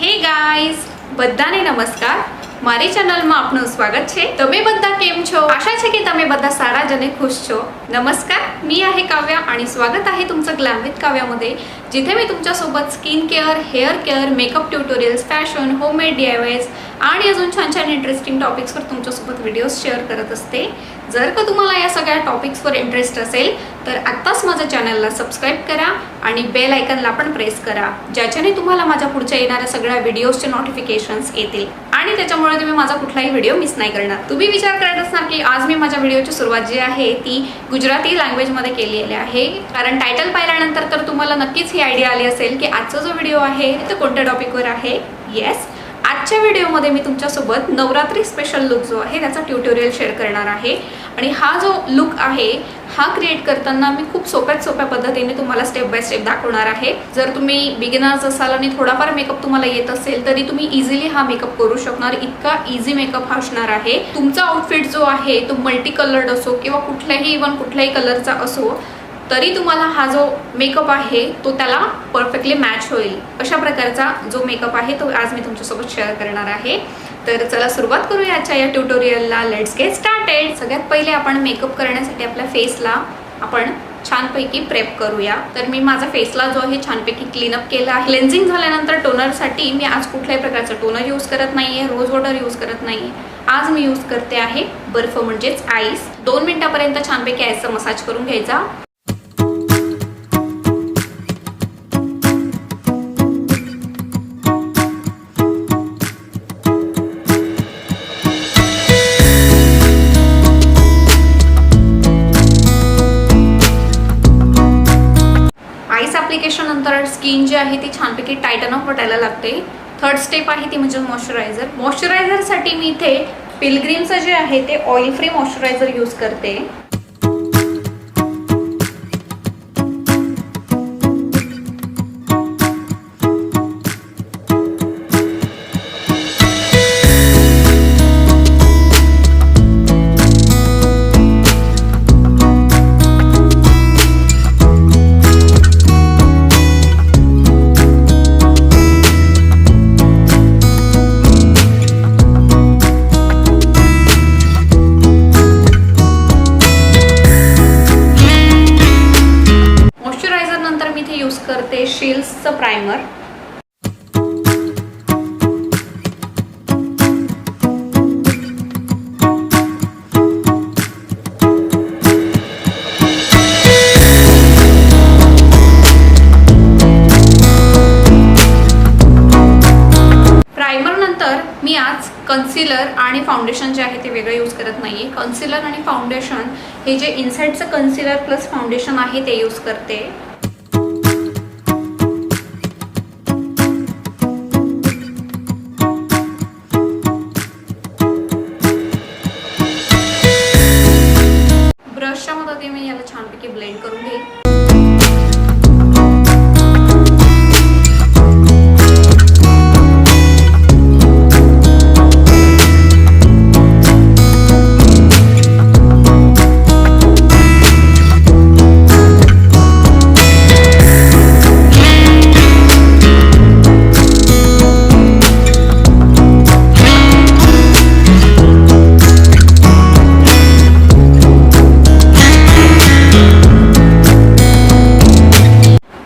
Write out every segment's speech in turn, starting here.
હે ગાઈસ, બધાને નમસ્કાર. મારી ચેનલમાં આપનું સ્વાગત છે. તમે બધા કેમ છો? આશા છે की તમે બધા સારા જ અને खुश છો. नमस्कार, मी आहे काव्या आणि स्वागत आहे तुमचं ग्लॅम विथ काव्यामध्ये, जिथे मी तुमच्या सोबत skin care, hair care, makeup tutorials, fashion, homemade DIYs आणि अजून छान छान इंटरेस्टिंग टॉपिक्सवर तुमच्यासोबत व्हिडिओज शेअर करत असते. जर का तुम्हाला या सगळ्या टॉपिक्सवर इंटरेस्ट असेल तर आत्ताच माझ्या चॅनलला सबस्क्राइब करा आणि बेल आयकनला पण प्रेस करा, ज्याच्याने तुम्हाला माझ्या पुढच्या येणाऱ्या सगळ्या व्हिडिओजचे नोटिफिकेशन्स येतील आणि त्याच्यामुळे तुम्ही माझा कुठलाही व्हिडिओ मिस नाही करणार. तुम्ही विचार करत असणार की आज मी माझ्या व्हिडिओची सुरुवात जी आहे ती गुजराती लँग्वेजमध्ये केलेली आहे, कारण टायटल पाहिल्यानंतर तर तुम्हाला नक्कीच ही आयडिया आली असेल की आजचा जो व्हिडिओ आहे तो कोणत्या टॉपिकवर आहे. येस, आजच्या व्हिडिओमध्ये मी तुमच्यासोबत नवरात्री स्पेशल लुक जो आहे त्याचा ट्युटोरियल शेअर करणार आहे. आणि हा जो लुक आहे हा क्रिएट करताना मी खूप सोप्या पद्धतीने तुम्हाला स्टेप बाय स्टेप दाखवणार आहे. जर तुम्ही बिगिनर्स असाल आणि थोडाफार मेकअप तुम्हाला येत असेल तरी तुम्ही इझिली हा मेकअप करू शकणार. इतका इझी मेकअप हा असणार आहे. तुमचा आउटफिट जो आहे तो मल्टी कलर्ड असो किंवा कुठल्याही कलरचा असो तरी तुम्हाला हा जो मेकअप आहे तो त्याला परफेक्टली मॅच होईल, अशा प्रकारचा जो मेकअप आहे तो आज मी तुमच्यासोबत शेअर करणार आहे. तर चला सुरुवात करूया आजच्या या ट्युटोरियलला. Let's get started. सगळ्यात पहिले आपण मेकअप करण्यासाठी आपल्या फेसला आपण छानपैकी प्रेप करूया. तर मी माझा फेसला जो आहे छानपैकी क्लीनअप केला आहे. क्लेन्झिंग झाल्यानंतर टोनरसाठी मी आज कुठल्याही प्रकारचं टोनर यूज करत नाहीये, रोज वॉटर यूज करत नाहीये. आज मी यूज करते आहे बर्फ म्हणजेच आईस. 2 मिनिटापर्यंत छानपैकी आईसचा मसाज करून घ्यायचा. ॲप्लिकेशन नंतर स्किन जी आहे ती छानपैकी टायटन अप वाटायला लागते. थर्ड स्टेप आहे ती म्हणजे मॉइश्चरायझर. मॉइश्चरायझरसाठी मी इथे पिलग्रीमचं जे आहे ते ऑइल फ्री मॉइश्चरायझर यूज करते. करते शिल्सचं प्रायमर. प्रायमर नंतर मी आज कन्सिलर आणि फाउंडेशन जे आहे ते वेगळं यूज करत नाहीये. कन्सिलर आणि फाउंडेशन हे जे इनसाइडचं कन्सिलर प्लस फाउंडेशन आहे ते यूज करते. ब्रशच्या मदतीने मी याला छानपैकी ब्लेंड करून घेईन.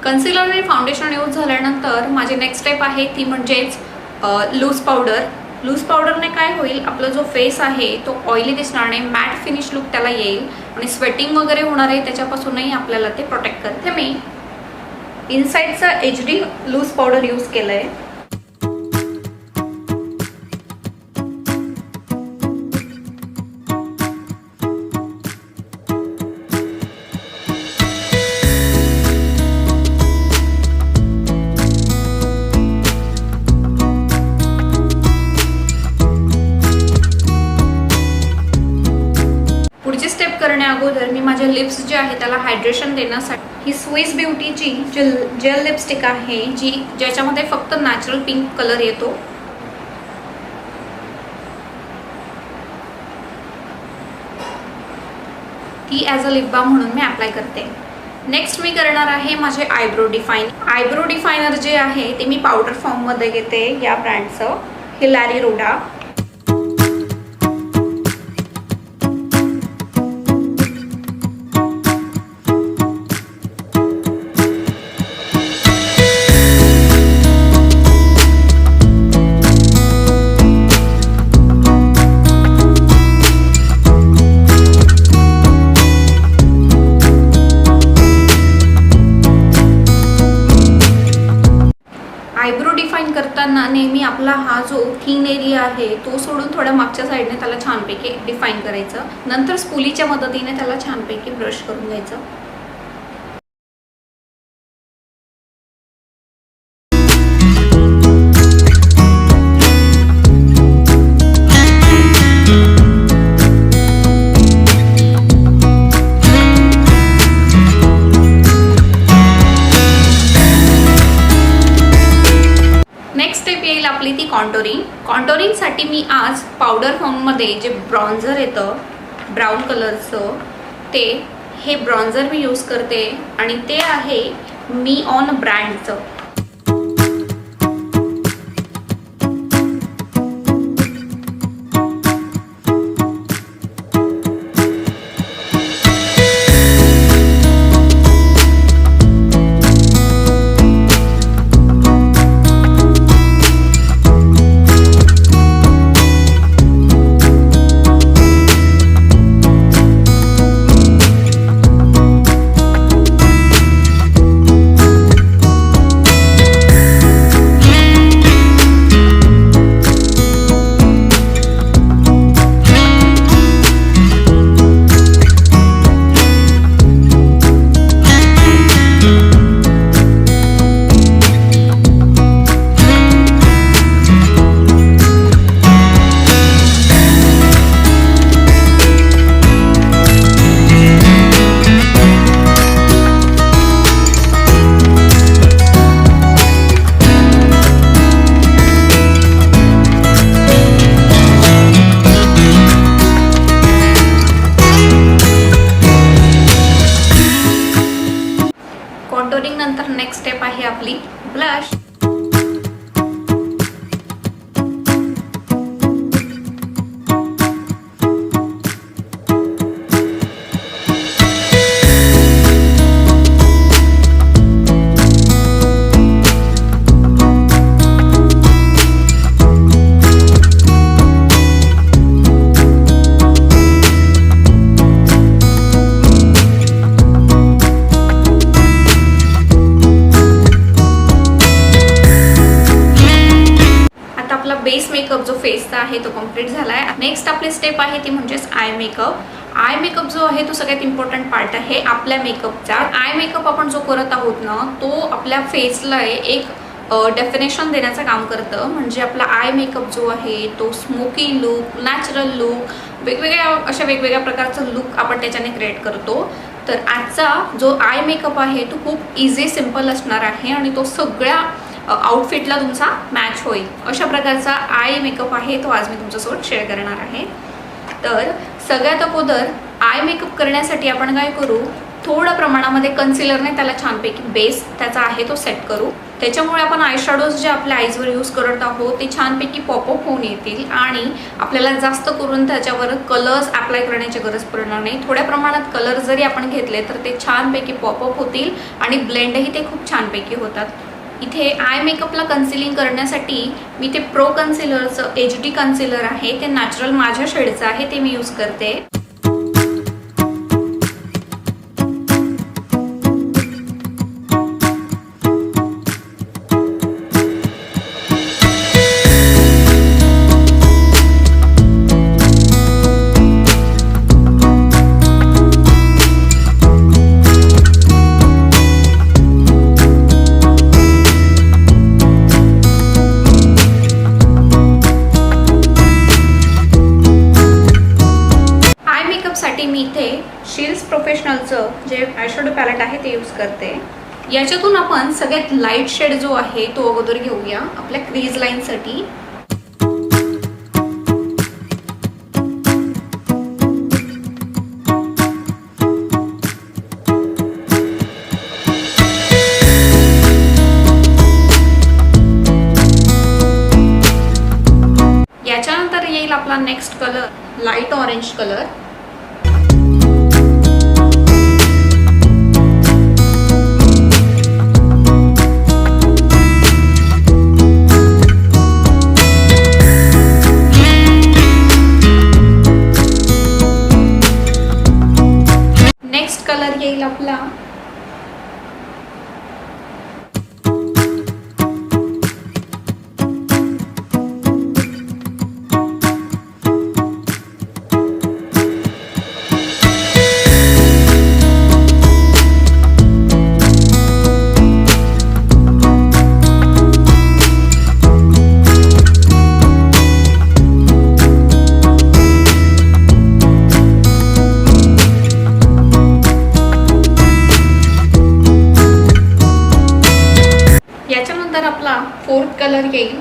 कन्सिलर आणि फाउंडेशन यूज झाल्यानंतर माझी नेक्स्ट स्टेप आहे ती म्हणजेच लूज पावडर. लूज पावडरने काय होईल, आपला जो फेस आहे तो ऑइली दिसणार नाही, मॅट फिनिश लुक त्याला येईल आणि स्वेटिंग वगैरे होणार आहे त्याच्यापासूनही आपल्याला ते प्रोटेक्ट करते. मी इनसाइडचा HD लूज पावडर यूज केलं आहे. करण्या अगोदर मी माझ्या लिप्स जे आहे त्याला हायड्रेशन देण्यासाठी ही स्विस ब्युटीची जेल लिपस्टिक आहे ज्याच्यामध्ये फक्त नॅचरल पिंक कलर येतो. ती ॲज अ लिप बाम म्हणून मी अप्लाय करते. नेक्स्ट मी करणार आहे माझे आयब्रो डिफाइन. आयब्रो डिफायनर जे आहे ते मी पावडर फॉर्म मध्ये घेते या ब्रँडचं, हिलारी रोडा. आयब्रो डिफाइन करताना नेहमी आपला हा जो थिन एरिया आहे तो सोडून थोड्या मागच्या साईडने त्याला छानपैकी डिफाइन करायचं. नंतर स्पूलीच्या मदतीने त्याला छानपैकी ब्रश करून घ्यायचं. नेक्स्ट स्टेप येईल आपली ती कॉन्टोरिंग. कॉन्टोरिंगसाठी मी आज पावडर फॉर्ममध्ये जे ब्रॉन्झर येतं ब्राऊन कलरचं हे ब्रॉन्झर मी यूज करते आणि ते आहे मी ऑन ब्रँडचं. कॉन्टोरिंग नंतर नेक्स्ट स्टेप आहे आपली ब्लश. बेस मेकअप जो फेसचा आहे तो कम्प्लीट झालाय. नेक्स्ट आपली स्टेप आहे ती म्हणजेच आय मेकअप. आय मेकअप जो आहे तो सगळ्यात इम्पॉर्टंट पार्ट आहे आपल्या मेकअपचा. आय मेकअप आपण जो करत आहोत ना तो आपल्या फेसला एक डेफिनेशन देण्याचं काम करतं. म्हणजे आपला आय मेकअप जो आहे तो स्मोकी लुक, नॅचरल लुक, वेगवेगळ्या प्रकारचं लुक आपण त्याच्याने क्रिएट करतो. तर आजचा जो आय मेकअप आहे तो खूप इझी सिम्पल असणार आहे आणि तो सगळ्या आउटफिटला तुमचा मॅच होईल अशा प्रकारचा आय मेकअप आहे तो आज मी तुमच्यासोबत शेअर करणार आहे. तर सगळ्यात अगोदर आय मेकअप करण्यासाठी आपण काय करू, थोड्या प्रमाणामध्ये कन्सिलरने त्याला छानपैकी बेस त्याचा आहे तो सेट करू. त्याच्यामुळे आपण आय शॅडोज जे आपल्या आईजवर यूज करत आहोत ते छानपैकी पॉपअप होऊन येतील आणि आपल्याला जास्त करून त्याच्यावर कलर्स अप्लाय करण्याची गरज पडणार नाही. थोड्या प्रमाणात कलर जरी आपण घेतले तर ते छानपैकी पॉपअप होतील आणि ब्लेंडही ते खूप छानपैकी होतात. इथे आय मेकअपला कन्सिलिंग करण्यासाठी मी ते प्रो कन्सिलरचं HD कन्सिलर आहे ते नॅचरल माझ्या शेडचं आहे ते मी यूज करते. मी इथे शिल्स प्रोफेशनलचं जे आयशॅडो पॅलेट आहे ते यूज करते. याच्यातून आपण सगळ्यात लाईट शेड जो आहे तो अगोदर घेऊया आपल्या क्रीज लाईनसाठी. आपला next colour light orange colour. Next colour येईल आपला आपला फोर्थ कलर येईल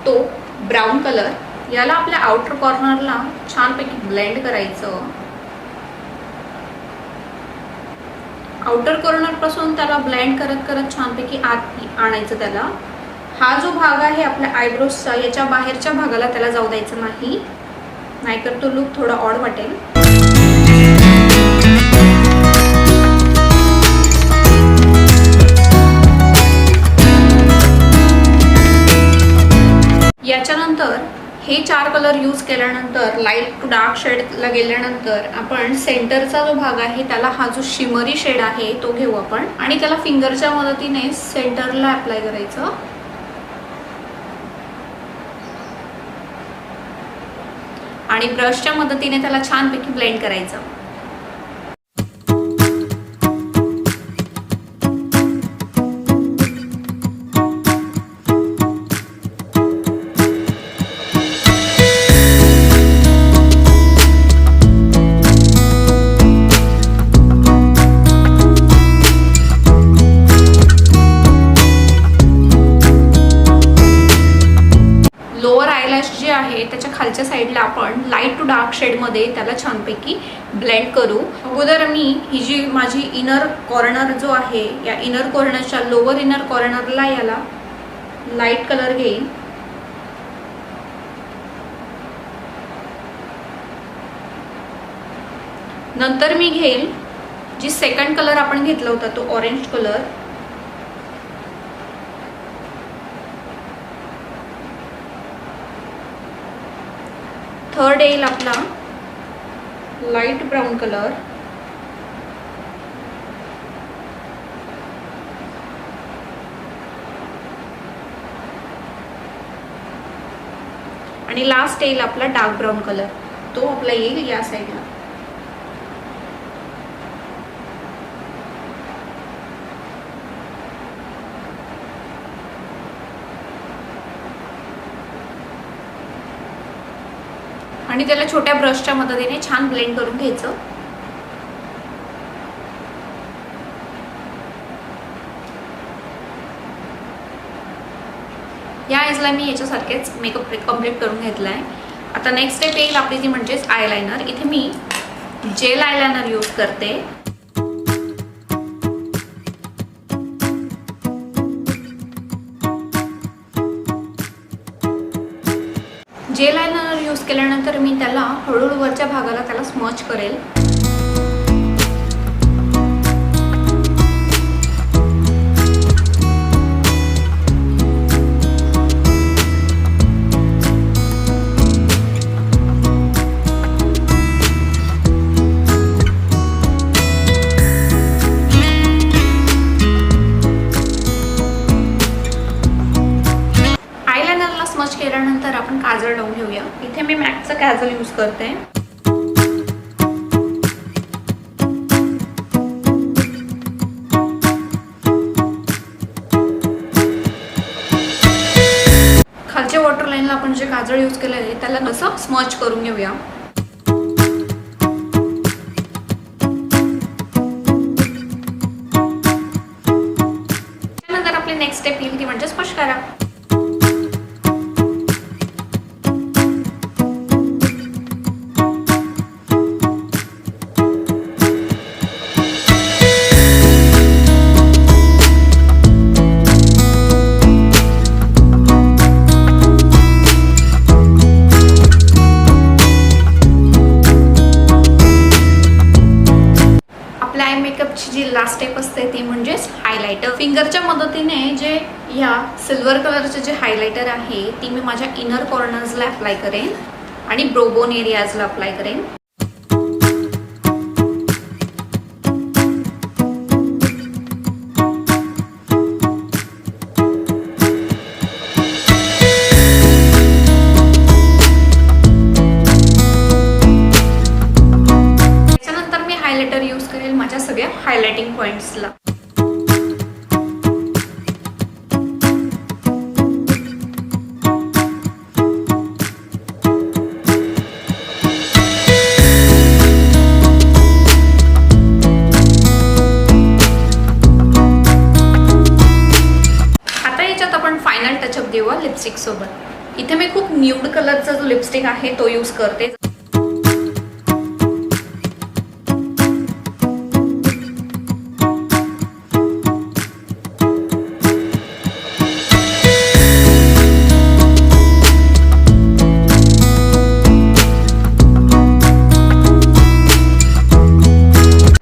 तो ब्राउन कलर. याला आपल्या आउटर कॉर्नरला छानपैकी ब्लेंड करायचं. आउटर कॉर्नर पासून त्याला ब्लेंड करत करत छानपैकी आत आणायचं. त्याला हा जो भाग आहे आपल्या आयब्रोजचा याच्या बाहेरच्या भागाला त्याला जाऊ द्यायचं नाही, नाहीतर तो लुक थोडा ऑड वाटेल. याच्यानंतर हे 4 कलर यूज केल्यानंतर लाईट टू डार्क शेडला गेल्यानंतर आपण सेंटरचा जो भाग आहे त्याला हा जो शिमरी शेड आहे तो घेऊ आपण आणि त्याला फिंगरच्या मदतीने सेंटरला अप्लाय करायचं. आणि ब्रशच्या मदतीने त्याला छानपैकी ब्लेंड करायचं. जे आहे त्याच्या खालच्या साईडला आपण लाईट टू डार्क शेड मध्ये त्याला छानपैकी ब्लेंड करू. अगोदर मी ही जी माझी इनर कॉर्नर जो आहे या इनर कॉर्नरच्या लोअर इनर कॉर्नरला याला लाईट कलर घेईन. नंतर मी घेईल जी सेकंड कलर आपण घेतला होता तो ऑरेंज कलर. थर्ड येईल आपला लाईट ब्राऊन कलर. आणि लास्ट येईल आपला डार्क ब्राऊन कलर, तो आपला येईल या साईडला. आणि त्याला छोट्या ब्रशच्या मदतीने छान ब्लेंड करून घ्यायचं. या एजला मी याच्यासारखेच मेकअप कंप्लीट करून घेतलाय. आता नेक्स्ट स्टेप येईल आपली ती म्हणजेच आयलाइनर. इथे मी जेल आयलाइनर यूज करते. जेल आयलाइनर यूज केल्यानंतर मी त्याला हळूहळू वरच्या भागाला त्याला स्मच करेल. स्मच केल्यानंतर आपण काजळ लावून घेऊया. इथे मी मॅकचं काजल यूज करते. खालच्या वॉटर लाईनला आपण जे काजळ यूज केलं आहे त्याला कसं स्मच करून घेऊया. त्यानंतर आपली नेक्स्ट स्टेप येईल ती म्हणजे स्पर्श करा. लास्ट स्टेप असते ती म्हणजेच हायलायटर. फिंगरच्या मदतीने जे या सिल्वर कलरचे जे हायलायटर आहे ती मी माझ्या इनर कॉर्नर्सला अप्लाय करेन आणि ब्रोबोन एरियाजला अप्लाय करेन. यूज करेल माझ्या सगळ्या हायलाइटिंग पॉइंट्सला. आता याच्यात आपण फायनल टचअप देऊया लिपस्टिक सोबत. इथे मी खूप न्यूड कलरचा जो लिपस्टिक आहे तो यूज करते.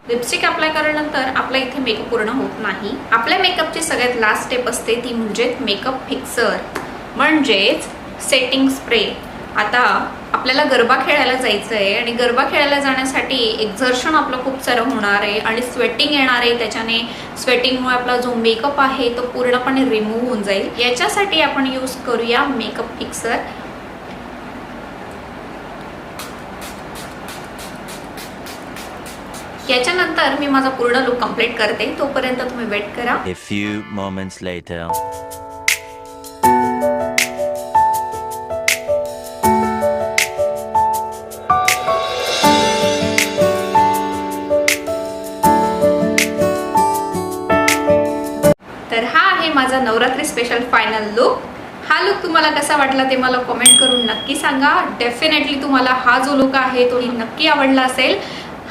लिपस्टिक अप्लाय केल्यानंतर आपला इथे मेकअप पूर्ण होत नाही. आपल्या मेकअपची सगळ्यात लास्ट स्टेप असते ती म्हणजे मेकअप फिक्सर म्हणजेच सेटिंग स्प्रे. आता आपल्याला गरबा खेळायला जायचं आहे आणि गरबा खेळायला जाण्यासाठी एक्झर्शन आपलं खूप सारं होणार आहे आणि स्वेटिंग येणार आहे. त्याच्याने स्वेटिंगमुळे आपला जो मेकअप आहे तो पूर्णपणे रिमूव्ह होऊन जाईल. याच्यासाठी आपण यूज करूया मेकअप फिक्सर. याच्यानंतर मी माझा पूर्ण लुक कंप्लीट करते. तोपर्यंत तुम्ही वेट करा. A few moments later. तर हा आहे माझा नवरात्री स्पेशल फायनल लुक. हा लुक तुम्हाला कसा वाटला ते मला कमेंट करून नक्की सांगा. डेफिनेटली तुम्हाला हा जो लुक आहे तो नक्की आवडला असेल.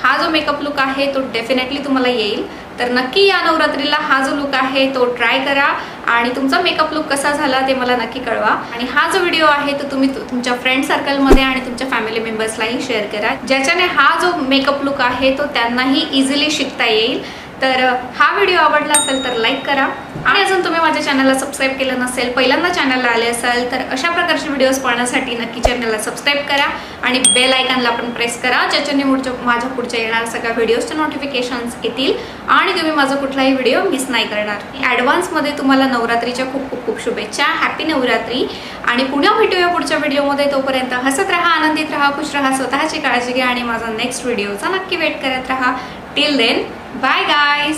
हा जो मेकअप लुक आहे तो डेफिनेटली तुम्हाला येईल. तर नक्की या नवरात्रीला हा जो लुक आहे तो ट्राय करा आणि तुमचा मेकअप लुक कसा झाला ते मला नक्की कळवा. आणि हा जो व्हिडिओ आहे तो तुम्ही तुमच्या फ्रेंड सर्कलमध्ये आणि तुमच्या फॅमिली मेंबर्सलाही शेअर करा, ज्याच्याने हा जो मेकअप लुक आहे तो त्यांनाही इझिली शिकता येईल. तर हा व्हिडिओ आवडला असेल तर लाईक करा आणि अजून तुम्ही माझ्या चॅनलला सबस्क्राईब केलं नसेल, पहिल्यांदा चॅनलला आले असाल तर अशा प्रकारचे व्हिडिओज पाहण्यासाठी नक्की चॅनलला सबस्क्राईब करा आणि बेल आयकॉनला पण प्रेस करा, ज्याच्याने माझ्या पुढच्या येणाऱ्या सगळ्या व्हिडिओजचे नोटिफिकेशन्स येतील आणि तुम्ही माझा कुठलाही व्हिडिओ मिस नाही करणार. ॲडव्हान्समध्ये तुम्हाला नवरात्रीच्या खूप खूप खूप शुभेच्छा. हॅपी नवरात्री आणि पुन्हा भेटूया पुढच्या व्हिडिओमध्ये. तोपर्यंत हसत राहा, आनंदित राहा, खुश राहा, स्वतःची काळजी घ्या आणि माझा नेक्स्ट व्हिडिओचा नक्की वेट करत राहा. Till then, bye guys.